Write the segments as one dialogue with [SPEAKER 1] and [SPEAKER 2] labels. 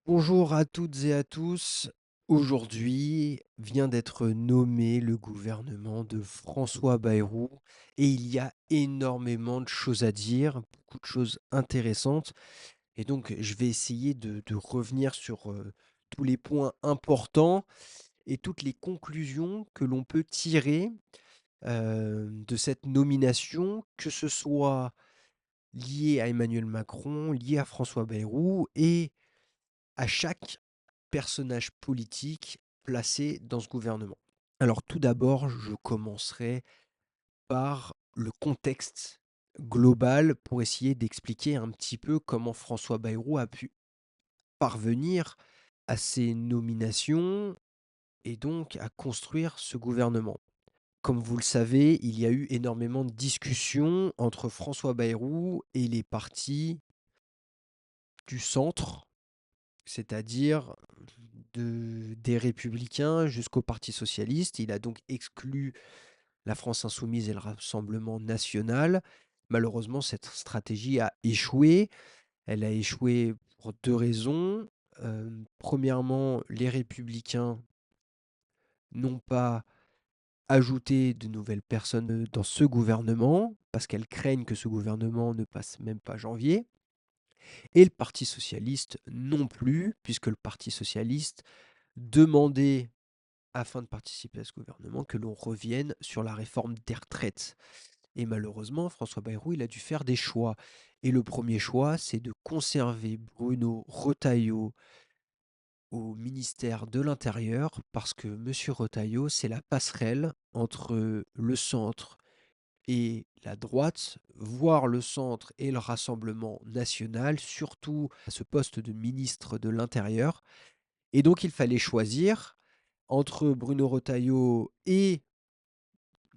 [SPEAKER 1] Bonjour à toutes et à tous. Aujourd'hui vient d'être nommé le gouvernement de François Bayrou et il y a énormément de choses à dire, beaucoup de choses intéressantes. Et donc, je vais essayer de revenir sur tous les points importants et toutes les conclusions que l'on peut tirer de cette nomination, que ce soit lié à Emmanuel Macron, lié à François Bayrou et à chaque personnage politique placé dans ce gouvernement. Alors tout d'abord, je commencerai par le contexte global pour essayer d'expliquer un petit peu comment François Bayrou a pu parvenir à ces nominations et donc à construire ce gouvernement. Comme vous le savez, il y a eu énormément de discussions entre François Bayrou et les partis du centre, c'est-à-dire des Républicains jusqu'au Parti socialiste. Il a donc exclu la France insoumise et le Rassemblement national. Malheureusement, cette stratégie a échoué. Elle a échoué pour deux raisons. Premièrement, les Républicains n'ont pas ajouté de nouvelles personnes dans ce gouvernement, parce qu'elles craignent que ce gouvernement ne passe même pas janvier. Et le Parti socialiste non plus, puisque le Parti socialiste demandait, afin de participer à ce gouvernement, que l'on revienne sur la réforme des retraites. Et malheureusement, François Bayrou, il a dû faire des choix. Et le premier choix, c'est de conserver Bruno Retailleau au ministère de l'Intérieur, parce que Monsieur Retailleau, c'est la passerelle entre le centre et la droite, voire le centre et le Rassemblement national, surtout à ce poste de ministre de l'Intérieur. Et donc, il fallait choisir entre Bruno Retailleau et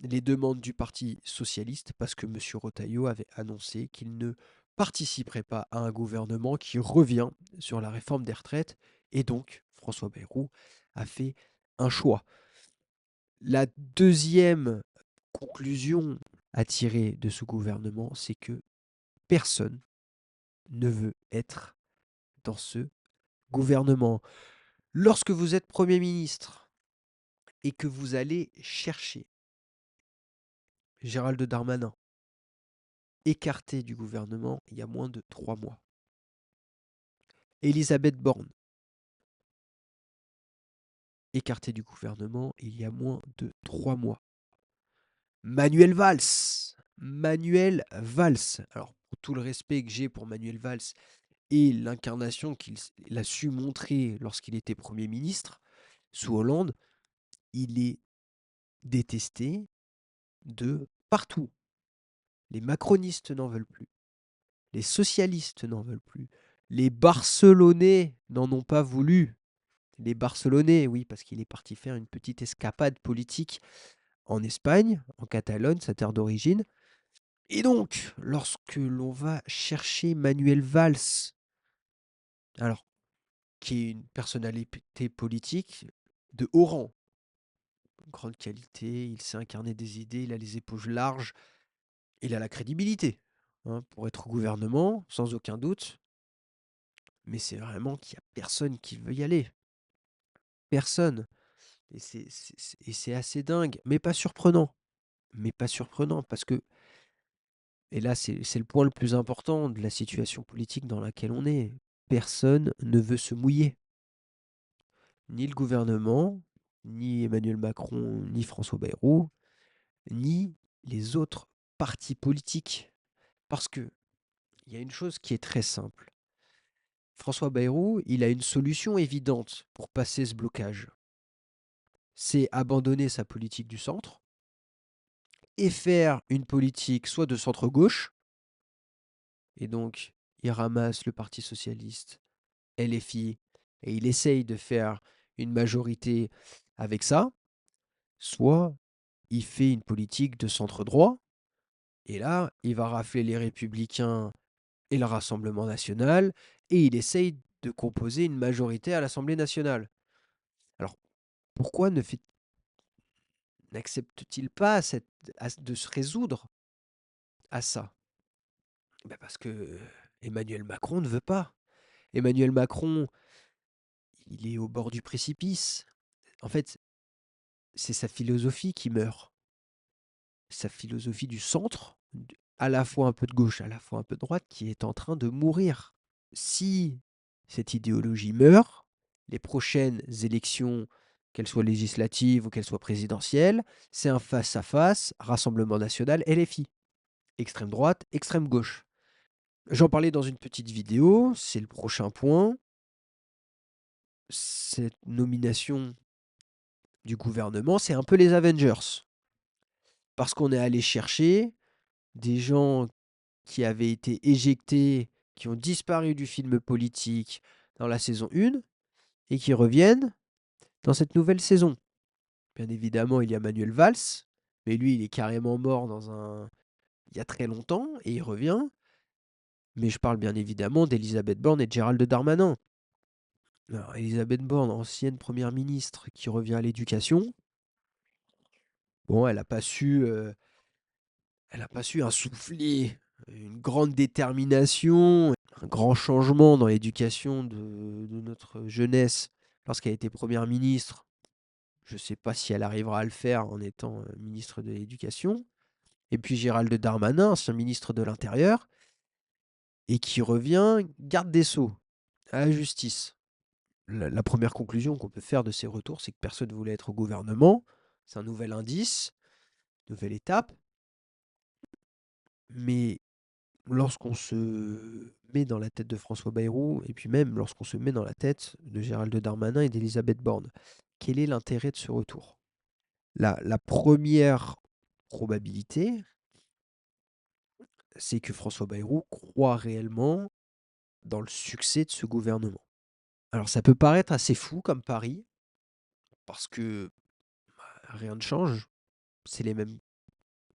[SPEAKER 1] les demandes du Parti socialiste, parce que M. Retailleau avait annoncé qu'il ne participerait pas à un gouvernement qui revient sur la réforme des retraites. Et donc, François Bayrou a fait un choix. La deuxième conclusion à tirer de ce gouvernement, c'est que personne ne veut être dans ce gouvernement. Lorsque vous êtes Premier ministre et que vous allez chercher Gérald Darmanin écarté du gouvernement il y a moins de 3 mois, Elisabeth Borne écartée du gouvernement il y a moins de 3 mois, Manuel Valls. Alors, pour tout le respect que j'ai pour Manuel Valls et l'incarnation qu'il a su montrer lorsqu'il était Premier ministre, sous Hollande, il est détesté de partout. Les macronistes n'en veulent plus. Les socialistes n'en veulent plus. Les Barcelonais n'en ont pas voulu. Les Barcelonais, oui, parce qu'il est parti faire une petite escapade politique en Espagne, en Catalogne, sa terre d'origine. Et donc, lorsque l'on va chercher Manuel Valls, alors, qui est une personnalité politique de haut rang, grande qualité, il sait incarner des idées, il a les épaules larges, il a la crédibilité pour être au gouvernement, sans aucun doute. Mais c'est vraiment qu'il n'y a personne qui veut y aller. Personne. Et c'est assez dingue, mais pas surprenant. Mais pas surprenant, parce que, et là c'est le point le plus important de la situation politique dans laquelle on est, personne ne veut se mouiller. Ni le gouvernement, ni Emmanuel Macron, ni François Bayrou, ni les autres partis politiques. Parce que il y a une chose qui est très simple. François Bayrou, il a une solution évidente pour passer ce blocage. C'est abandonner sa politique du centre et faire une politique soit de centre-gauche, et donc il ramasse le Parti socialiste, LFI, et il essaye de faire une majorité avec ça, soit il fait une politique de centre-droit, et là, il va rafler les Républicains et le Rassemblement national, et il essaye de composer une majorité à l'Assemblée nationale. Alors, pourquoi n'accepte-t-il pas de se résoudre à ça? Ben parce que Emmanuel Macron ne veut pas. Emmanuel Macron, il est au bord du précipice. En fait, c'est sa philosophie qui meurt. Sa philosophie du centre, à la fois un peu de gauche, à la fois un peu de droite, qui est en train de mourir. Si cette idéologie meurt, les prochaines élections, qu'elles soient législatives ou qu'elles soient présidentielles, c'est un face-à-face, Rassemblement national, LFI. Extrême droite, extrême gauche. J'en parlais dans une petite vidéo, c'est le prochain point. Cette nomination du gouvernement, c'est un peu les Avengers. Parce qu'on est allé chercher des gens qui avaient été éjectés, qui ont disparu du film politique dans la saison 1 et qui reviennent dans cette nouvelle saison. Bien évidemment, il y a Manuel Valls, mais lui, il est carrément mort il y a très longtemps et il revient. Mais je parle bien évidemment d'Elisabeth Borne et de Gérald Darmanin. Alors, Elisabeth Borne, ancienne première ministre qui revient à l'éducation, bon, elle n'a pas su insuffler une grande détermination, un grand changement dans l'éducation de notre jeunesse lorsqu'elle a été première ministre. Je ne sais pas si elle arrivera à le faire en étant ministre de l'Éducation. Et puis Gérald Darmanin, ancien ministre de l'Intérieur, et qui revient garde des Sceaux, à la justice. La première conclusion qu'on peut faire de ces retours, c'est que personne ne voulait être au gouvernement. C'est un nouvel indice, nouvelle étape. Mais lorsqu'on se met dans la tête de François Bayrou, et puis même lorsqu'on se met dans la tête de Gérald Darmanin et d'Elisabeth Borne, quel est l'intérêt de ce retour? La première probabilité, c'est que François Bayrou croit réellement dans le succès de ce gouvernement. Alors ça peut paraître assez fou comme pari, parce que rien ne change, c'est les mêmes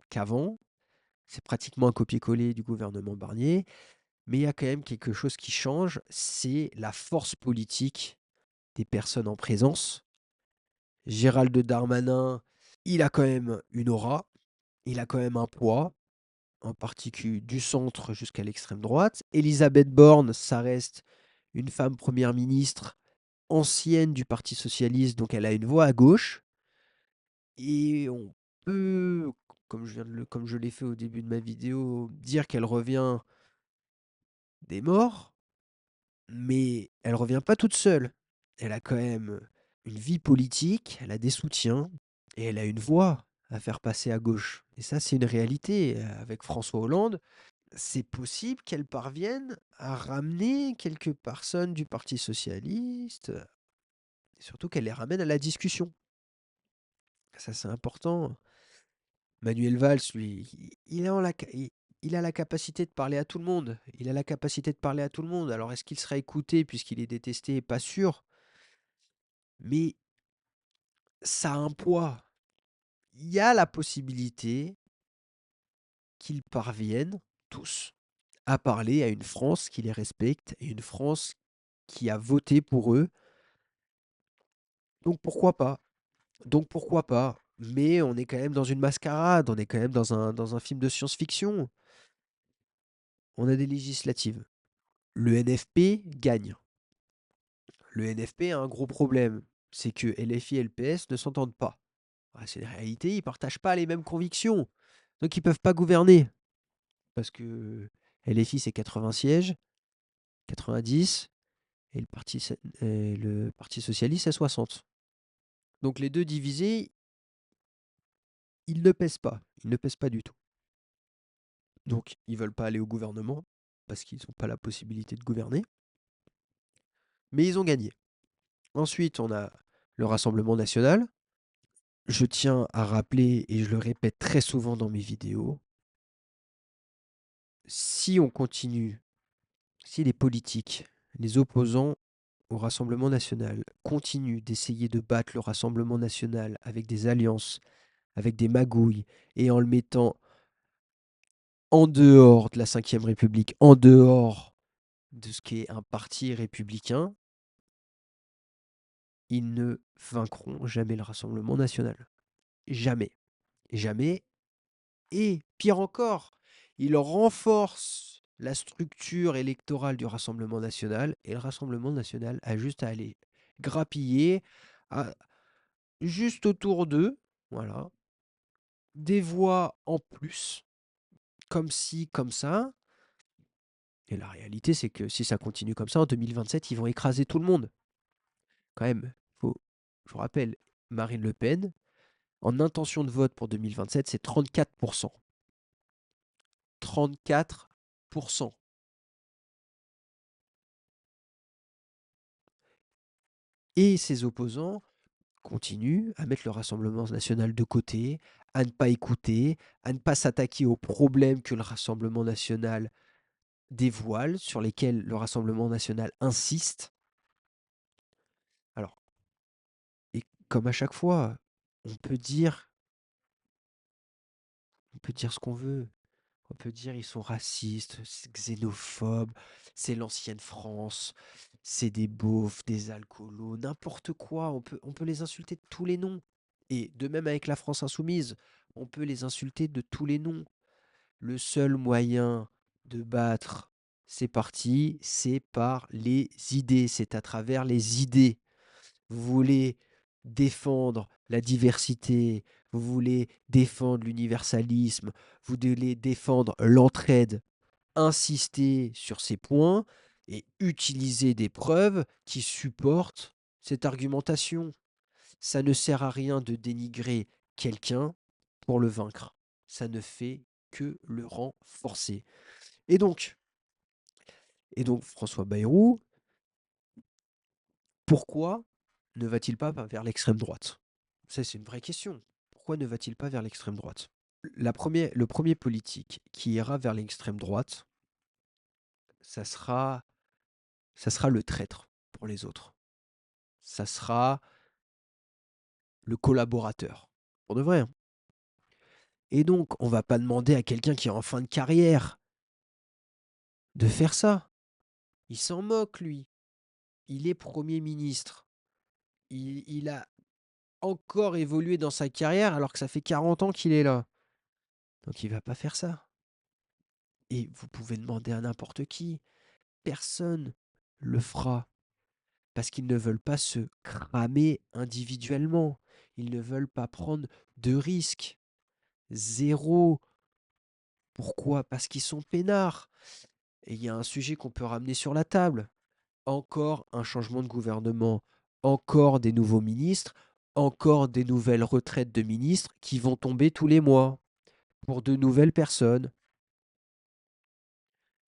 [SPEAKER 1] qu'avant, c'est pratiquement un copier-coller du gouvernement Barnier, mais il y a quand même quelque chose qui change, c'est la force politique des personnes en présence. Gérald Darmanin, il a quand même une aura, il a quand même un poids, en particulier du centre jusqu'à l'extrême droite. Elisabeth Borne, ça reste une femme première ministre ancienne du Parti socialiste, donc elle a une voix à gauche. Et on peut, comme je l'ai fait au début de ma vidéo, dire qu'elle revient des morts, mais elle revient pas toute seule. Elle a quand même une vie politique, elle a des soutiens, et elle a une voix à faire passer à gauche. Et ça, c'est une réalité. Avec François Hollande, c'est possible qu'elle parvienne à ramener quelques personnes du Parti socialiste, et surtout qu'elle les ramène à la discussion. Ça, c'est important. Manuel Valls, lui, il a la capacité de parler à tout le monde. Il a la capacité de parler à tout le monde. Alors, est-ce qu'il sera écouté puisqu'il est détesté? Pas sûr. Mais ça a un poids. Il y a la possibilité qu'ils parviennent tous à parler à une France qui les respecte et une France qui a voté pour eux. Donc pourquoi pas? Donc pourquoi pas? Mais on est quand même dans une mascarade, on est quand même dans un film de science-fiction. On a des législatives. Le NFP gagne. Le NFP a un gros problème, c'est que LFI et LPS ne s'entendent pas. Ah, c'est une réalité, ils ne partagent pas les mêmes convictions. Donc ils ne peuvent pas gouverner. Parce que LFI, c'est 80 sièges, 90, et le Parti socialiste, c'est 60. Donc les deux divisés, ils ne pèsent pas. Ils ne pèsent pas du tout. Donc ils ne veulent pas aller au gouvernement, parce qu'ils n'ont pas la possibilité de gouverner. Mais ils ont gagné. Ensuite, on a le Rassemblement national. Je tiens à rappeler, et je le répète très souvent dans mes vidéos, si on continue, si les politiques, les opposants au Rassemblement national continuent d'essayer de battre le Rassemblement national avec des alliances, avec des magouilles, et en le mettant en dehors de la Ve République, en dehors de ce qu'est un parti républicain, ils ne vaincront jamais le Rassemblement national. Jamais. Jamais. Et pire encore, il renforce la structure électorale du Rassemblement national et le Rassemblement national a juste à aller grappiller à juste autour d'eux, voilà, des voix en plus, comme ci, comme ça. Et la réalité, c'est que si ça continue comme ça, en 2027, ils vont écraser tout le monde. Quand même, je vous rappelle, Marine Le Pen, en intention de vote pour 2027, c'est 34%. 34%. Et ses opposants continuent à mettre le Rassemblement national de côté, à ne pas écouter, à ne pas s'attaquer aux problèmes que le Rassemblement national dévoile, sur lesquels le Rassemblement national insiste. Alors, et comme à chaque fois, on peut dire, on peut dire ce qu'on veut. On peut dire ils sont racistes, c'est xénophobes, c'est l'ancienne France, c'est des beaufs, des alcoolos, n'importe quoi. On peut les insulter de tous les noms. Et de même avec la France insoumise, on peut les insulter de tous les noms. Le seul moyen de battre ces partis, c'est par les idées, c'est à travers les idées. Vous voulez défendre la diversité, vous voulez défendre l'universalisme, vous voulez défendre l'entraide, insister sur ces points et utiliser des preuves qui supportent cette argumentation. Ça ne sert à rien de dénigrer quelqu'un pour le vaincre. Ça ne fait que le renforcer. Et donc, François Bayrou, pourquoi ne va-t-il pas vers l'extrême droite? Ça, c'est une vraie question. Pourquoi ne va-t-il pas vers l'extrême droite? Le premier politique qui ira vers l'extrême droite, ça sera, ça sera le traître pour les autres. Ça sera le collaborateur. Pour de vrai, hein. Et donc, on va pas demander à quelqu'un qui est en fin de carrière de faire ça. Il s'en moque, lui. Il est Premier ministre. Il a encore évolué dans sa carrière alors que ça fait 40 ans qu'il est là. Donc il va pas faire ça. Et vous pouvez demander à n'importe qui. Personne le fera. Parce qu'ils ne veulent pas se cramer individuellement. Ils ne veulent pas prendre de risques. Zéro. Pourquoi? Parce qu'ils sont peinards. Et il y a un sujet qu'on peut ramener sur la table. Encore un changement de gouvernement. Encore des nouveaux ministres. Encore des nouvelles retraites de ministres qui vont tomber tous les mois pour de nouvelles personnes.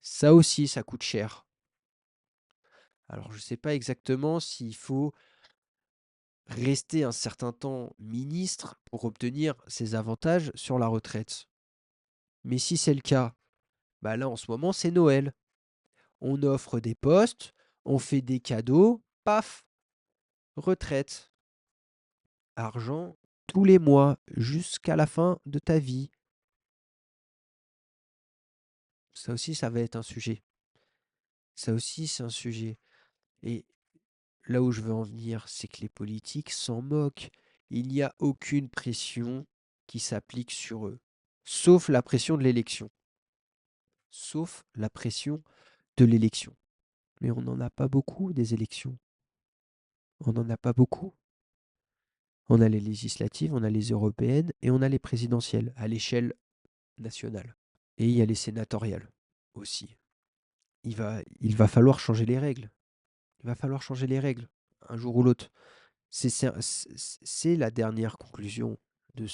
[SPEAKER 1] Ça aussi, ça coûte cher. Alors, je ne sais pas exactement s'il faut rester un certain temps ministre pour obtenir ces avantages sur la retraite. Mais si c'est le cas, bah là, en ce moment, c'est Noël. On offre des postes, on fait des cadeaux, paf, retraite. Argent tous les mois jusqu'à la fin de ta vie. Ça aussi, ça va être un sujet. Ça aussi, c'est un sujet. Et là où je veux en venir, c'est que les politiques s'en moquent. Il n'y a aucune pression qui s'applique sur eux, sauf la pression de l'élection. Sauf la pression de l'élection. Mais on n'en a pas beaucoup des élections. On n'en a pas beaucoup. On a les législatives, on a les européennes et on a les présidentielles à l'échelle nationale. Et il y a les sénatoriales aussi. Il va falloir changer les règles. Il va falloir changer les règles, un jour ou l'autre. C'est la dernière conclusion de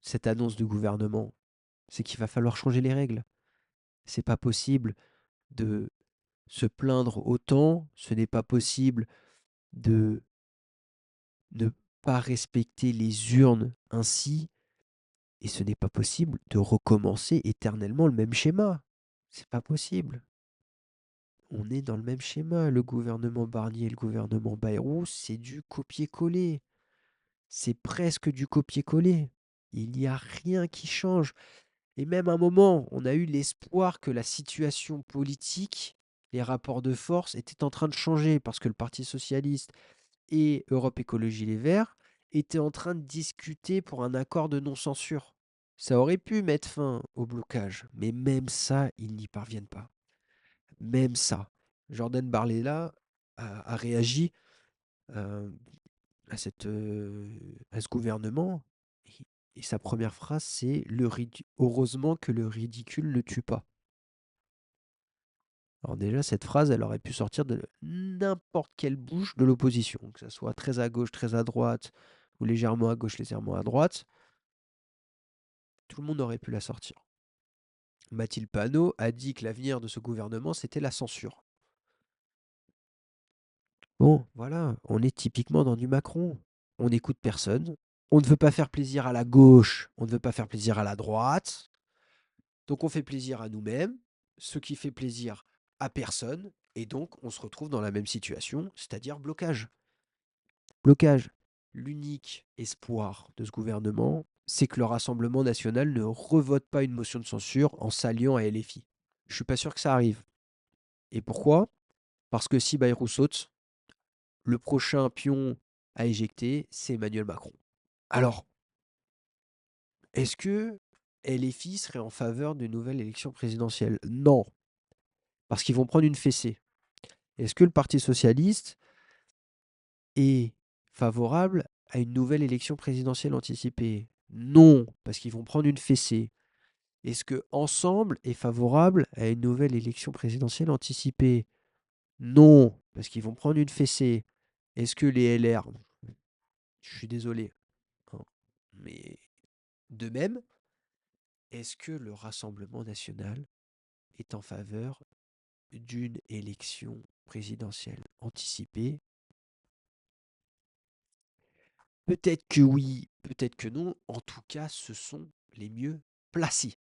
[SPEAKER 1] cette annonce du gouvernement. C'est qu'il va falloir changer les règles. C'est pas possible de se plaindre autant, ce n'est pas possible de ne pas respecter les urnes ainsi, et ce n'est pas possible de recommencer éternellement le même schéma. C'est pas possible. On est dans le même schéma. Le gouvernement Barnier et le gouvernement Bayrou, c'est du copier-coller. C'est presque du copier-coller. Il n'y a rien qui change. Et même à un moment, on a eu l'espoir que la situation politique, les rapports de force étaient en train de changer parce que le Parti socialiste et Europe Écologie Les Verts étaient en train de discuter pour un accord de non-censure. Ça aurait pu mettre fin au blocage, mais même ça, ils n'y parviennent pas. Même ça. Jordan Bardella a réagi. heu, à ce gouvernement et sa première phrase, c'est: «Le ridu heureusement que le ridicule ne tue pas». Alors déjà, cette phrase, elle aurait pu sortir de n'importe quelle bouche de l'opposition, que ça soit très à gauche, très à droite ou légèrement à gauche, légèrement à droite. Tout le monde aurait pu la sortir. Mathilde Panot a dit que l'avenir de ce gouvernement, c'était la censure. Bon, voilà, on est typiquement dans du Macron. On n'écoute personne. On ne veut pas faire plaisir à la gauche, on ne veut pas faire plaisir à la droite. Donc on fait plaisir à nous-mêmes, ce qui fait plaisir à personne. Et donc on se retrouve dans la même situation, c'est-à-dire blocage. Blocage. L'unique espoir de ce gouvernement, c'est que le Rassemblement national ne revote pas une motion de censure en s'alliant à LFI. Je suis pas sûr que ça arrive. Et pourquoi? Parce que si Bayrou saute, le prochain pion à éjecter, c'est Emmanuel Macron. Alors, est-ce que LFI serait en faveur d'une nouvelle élection présidentielle? Non, parce qu'ils vont prendre une fessée. Est-ce que le Parti socialiste est favorable à une nouvelle élection présidentielle anticipée? Non, parce qu'ils vont prendre une fessée. Est-ce que Ensemble est favorable à une nouvelle élection présidentielle anticipée? Non, parce qu'ils vont prendre une fessée. Est-ce que les LR, je suis désolé, hein, mais de même, est-ce que le Rassemblement national est en faveur d'une élection présidentielle anticipée? Peut-être que oui, peut-être que non. En tout cas, ce sont les mieux placés.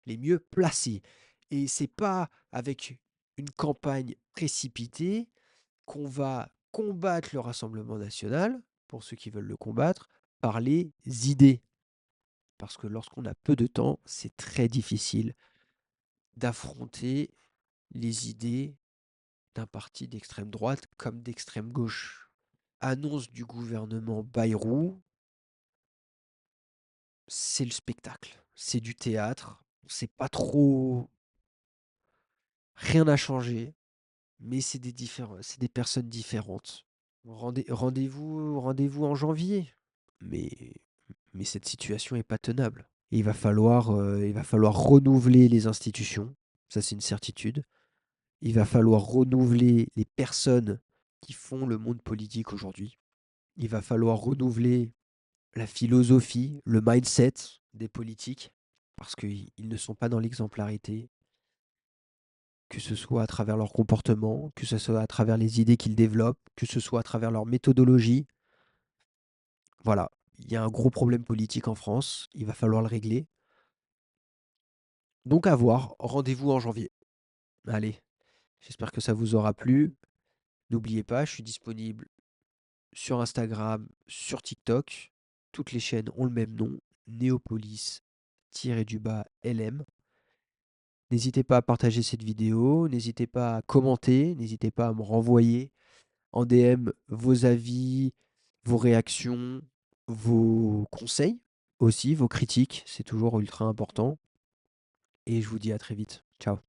[SPEAKER 1] Les mieux placés. Et c'est pas avec une campagne précipitée qu'on va combattre le Rassemblement national, pour ceux qui veulent le combattre, par les idées. Parce que lorsqu'on a peu de temps, c'est très difficile d'affronter les idées d'un parti d'extrême droite comme d'extrême gauche. Annonce du gouvernement Bayrou, c'est le spectacle, c'est du théâtre, c'est pas trop, rien n'a changé, mais c'est des personnes différentes. Rendez-vous en janvier. Mais, mais cette situation est pas tenable. Il va falloir renouveler les institutions, ça c'est une certitude. Il va falloir renouveler les personnes qui font le monde politique aujourd'hui. Il va falloir renouveler la philosophie, le mindset des politiques, parce qu'ils ne sont pas dans l'exemplarité, que ce soit à travers leur comportement, que ce soit à travers les idées qu'ils développent, que ce soit à travers leur méthodologie. Voilà, il y a un gros problème politique en France, il va falloir le régler. Donc à voir, rendez-vous en janvier. Allez, j'espère que ça vous aura plu. N'oubliez pas, je suis disponible sur Instagram, sur TikTok. Toutes les chaînes ont le même nom, Néopolis-LM. N'hésitez pas à partager cette vidéo, n'hésitez pas à commenter, n'hésitez pas à me renvoyer en DM vos avis, vos réactions, vos conseils aussi, vos critiques, c'est toujours ultra important. Et je vous dis à très vite. Ciao.